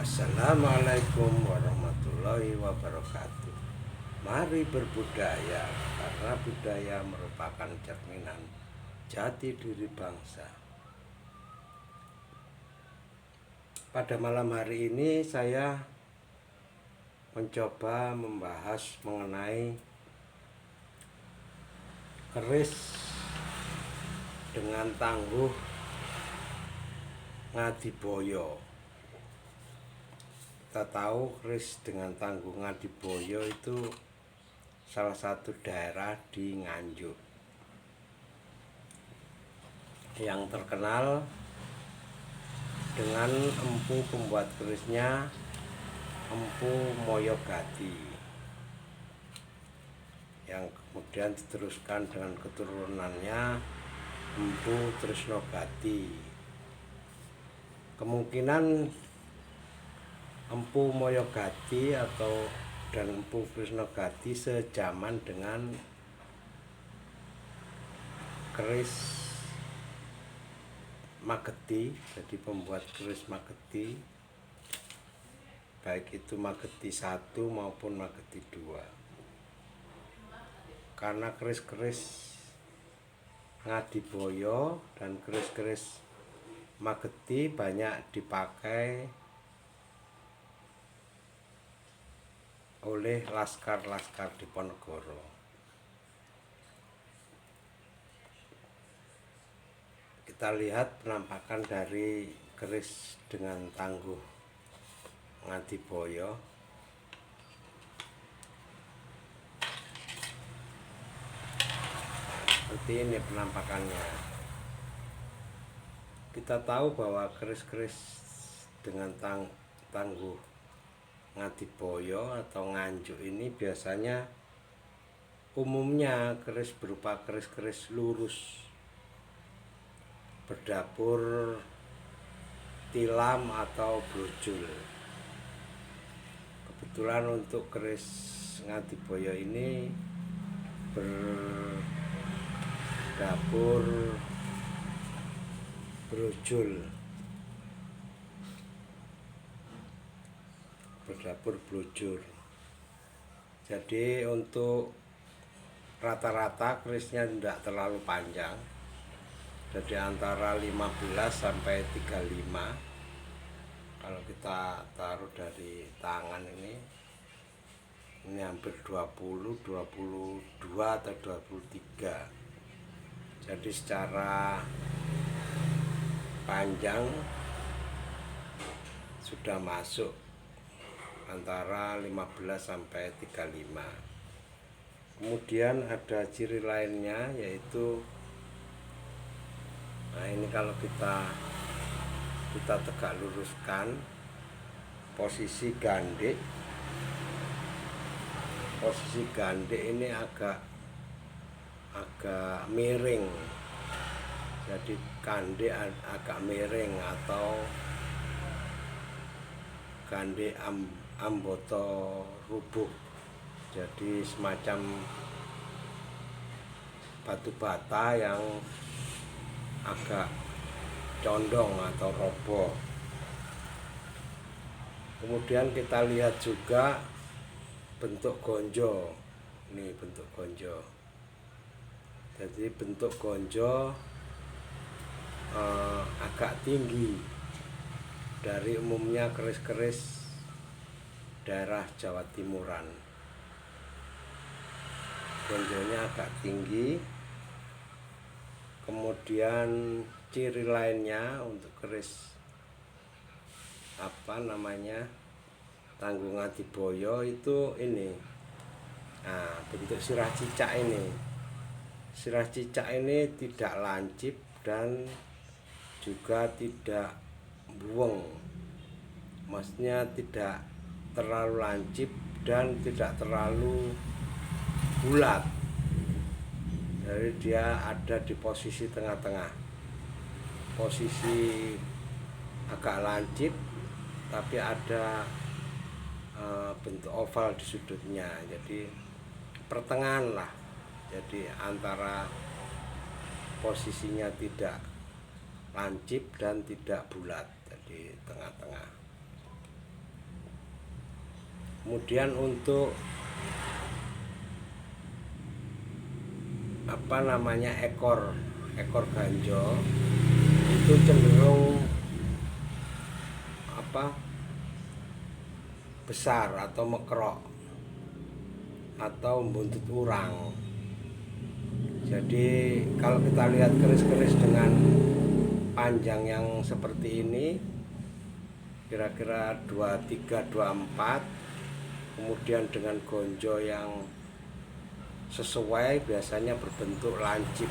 Assalamualaikum warahmatullahi wabarakatuh. Mari berbudaya, karena budaya merupakan cerminan jati diri bangsa. Pada malam hari ini saya mencoba membahas mengenai keris dengan tangguh Ngadiboyo. Kita tahu keris dengan tangguh Ngadiboyo itu salah satu daerah di Nganjuk yang terkenal dengan empu pembuat kerisnya, Empu Moyogati, yang kemudian diteruskan dengan keturunannya Empu Trisnogati. Kemungkinan Empu Moyogati dan Empu Trisnogati sejaman dengan keris Mageti, jadi pembuat keris Mageti, baik itu Mageti 1 maupun Mageti 2. Karena keris-keris Ngadiboyo dan keris-keris Mageti banyak dipakai oleh laskar-laskar Diponegoro. Kita lihat penampakan dari keris dengan tangguh Ngadiboyo. Seperti ini penampakannya. Kita tahu bahwa keris-keris dengan tangguh Ngadiboyo atau Nganjuk ini biasanya umumnya keris berupa keris-keris lurus, berdapur tilam atau brojol. Kebetulan untuk keris Ngadiboyo ini berdapur brojol, jadi untuk rata-rata kerisnya tidak terlalu panjang, jadi antara 15 sampai 35. Kalau kita taruh dari tangan ini hampir 20, 22 atau 23. Jadi secara panjang sudah masuk antara 15 sampai 35. Kemudian ada ciri lainnya, yaitu ini kalau kita tegak luruskan posisi gandek ini agak miring. Jadi gandek agak miring atau gandek amboto rubuh, jadi semacam batu bata yang agak condong atau roboh. Kemudian kita lihat juga bentuk gonjo. Ini bentuk gonjo. Jadi bentuk gonjo agak tinggi dari umumnya keris-keris daerah Jawa Timuran. Gonjonya agak tinggi. Kemudian ciri lainnya untuk keris tangguh Ngadiboyo itu ini. Bentuk sirah cicak ini. Sirah cicak ini tidak lancip dan juga tidak buweng. Maksudnya tidak terlalu lancip dan tidak terlalu bulat. Jadi dia ada di posisi tengah-tengah. Posisi agak lancip tapi ada bentuk oval di sudutnya. Jadi pertengahan lah. Jadi antara posisinya tidak lancip dan tidak bulat, jadi tengah-tengah. Kemudian untuk ekor ganjo itu cenderung besar atau mekrok atau buntut urang. Jadi kalau kita lihat keris-keris dengan panjang yang seperti ini, kira-kira 23, 24, kemudian dengan gonjo yang sesuai, biasanya berbentuk lancip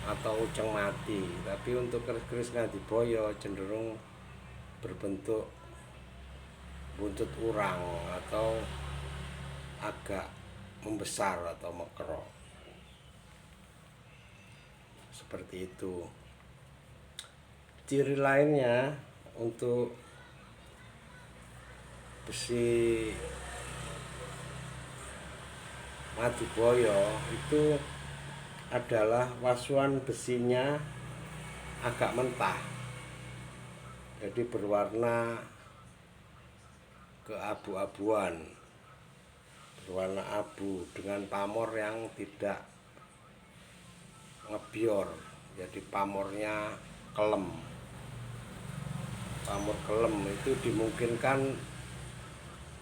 atau ujung mati. Tapi untuk keris-keris Ngadiboyo cenderung berbentuk buntut urang atau agak membesar atau mekrok, seperti itu. Ciri lainnya untuk besi Ngadiboyo itu adalah wasuan besinya agak mentah, jadi berwarna keabu-abuan, berwarna abu dengan pamor yang tidak ngebior, jadi pamornya kelem. Pamor kelem itu dimungkinkan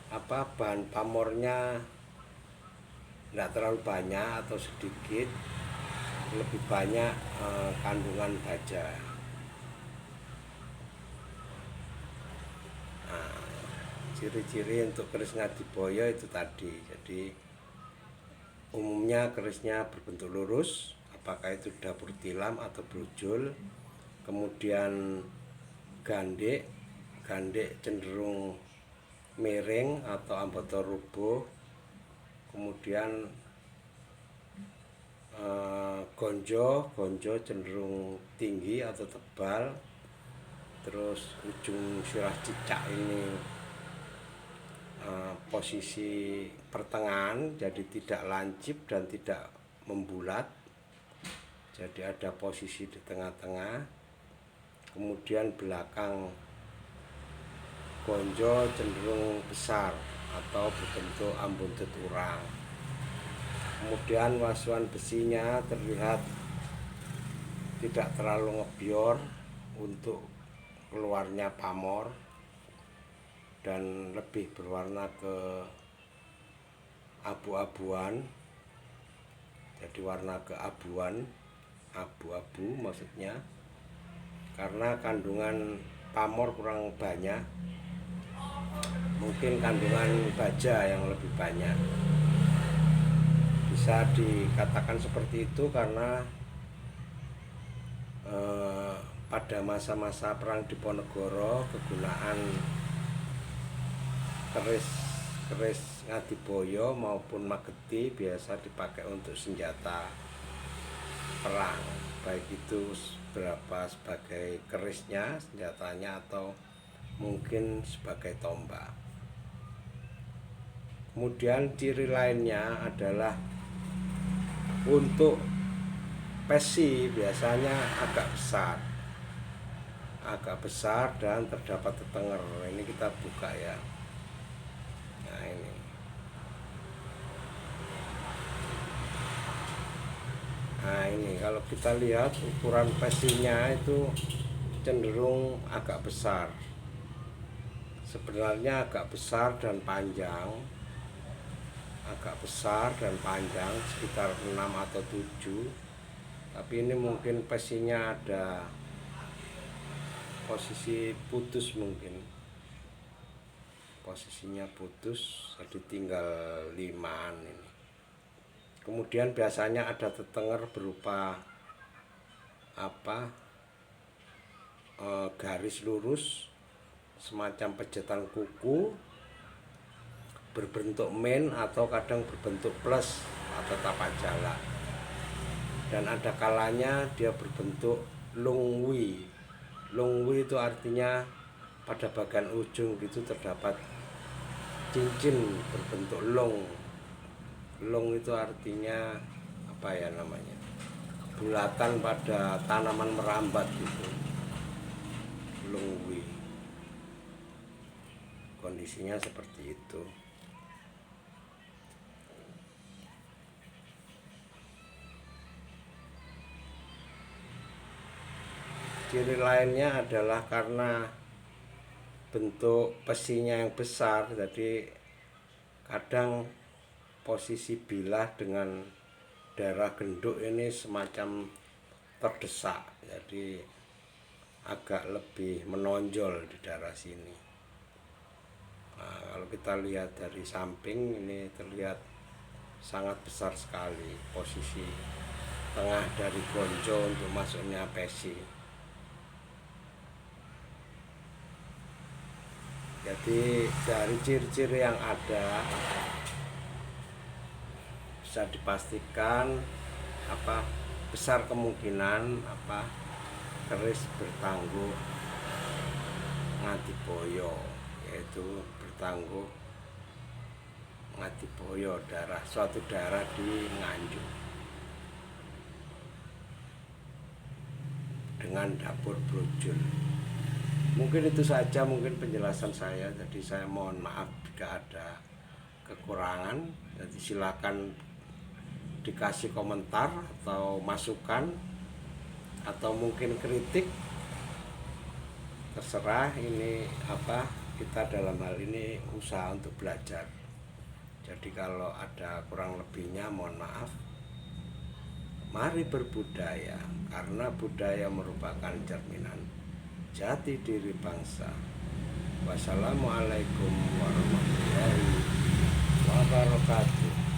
bahan pamornya tidak terlalu banyak atau sedikit, lebih banyak kandungan baja. Ciri-ciri untuk keris Ngadiboyo itu tadi. Jadi umumnya kerisnya berbentuk lurus, apakah itu dapur tilam atau brojol. Kemudian gandek cenderung miring atau ambata rubuh. Kemudian gonjo cenderung tinggi atau tebal. Terus ujung sirah cicak ini posisi pertengahan, jadi tidak lancip dan tidak membulat, jadi ada posisi di tengah-tengah. Kemudian belakang gonjo cenderung besar atau berbentuk ambuntut urang. Kemudian wasuan besinya terlihat tidak terlalu ngebior untuk keluarnya pamor, dan lebih berwarna ke abu-abuan, jadi warna keabuan, abu-abu maksudnya, karena kandungan pamor kurang banyak, mungkin kandungan baja yang lebih banyak. Bisa dikatakan seperti itu karena pada masa-masa perang Diponegoro kegunaan keris Ngadiboyo maupun Mageti biasa dipakai untuk senjata perang, baik itu sebagai kerisnya, senjatanya, atau mungkin sebagai tombak. Kemudian ciri lainnya adalah untuk pesi biasanya agak besar dan terdapat tetenger. Ini kita buka ya. Nah ini. Nah ini kalau kita lihat ukuran pesinya itu cenderung agak besar. Sebenarnya agak besar dan panjang. Sekitar 6 atau 7. Tapi ini mungkin pesinya ada posisi putus, mungkin posisinya putus, jadi tinggal 5-an ini. Kemudian biasanya ada tetenger berupa garis lurus semacam pejetan kuku, berbentuk min atau kadang berbentuk plus atau tapak jala, dan ada kalanya dia berbentuk lungwi. Lungwi itu artinya pada bagian ujung itu terdapat cincin berbentuk long. Long itu artinya bulatan pada tanaman merambat gitu. Lungwi. kondisinya seperti itu. Ciri lainnya adalah karena bentuk pesinya yang besar, jadi kadang posisi bilah dengan daerah genduk ini semacam terdesak, jadi agak lebih menonjol di daerah sini. Nah, kalau kita lihat dari samping ini terlihat sangat besar sekali posisi tengah dari gonjo untuk masuknya pesi. Jadi dari ciri-ciri yang ada bisa dipastikan besar kemungkinan keris bertangguh Ngadiboyo, yaitu bertangguh Ngadiboyo, suatu daerah di Nganjuk dengan dapur brojol. Mungkin itu saja penjelasan saya, jadi saya mohon maaf jika ada kekurangan. Jadi silakan dikasih komentar atau masukan atau mungkin kritik, terserah. Ini kita dalam hal ini usaha untuk belajar, jadi kalau ada kurang lebihnya mohon maaf. Mari berbudaya, karena budaya merupakan cerminan jati diri bangsa. Wassalamualaikum warahmatullahi wabarakatuh.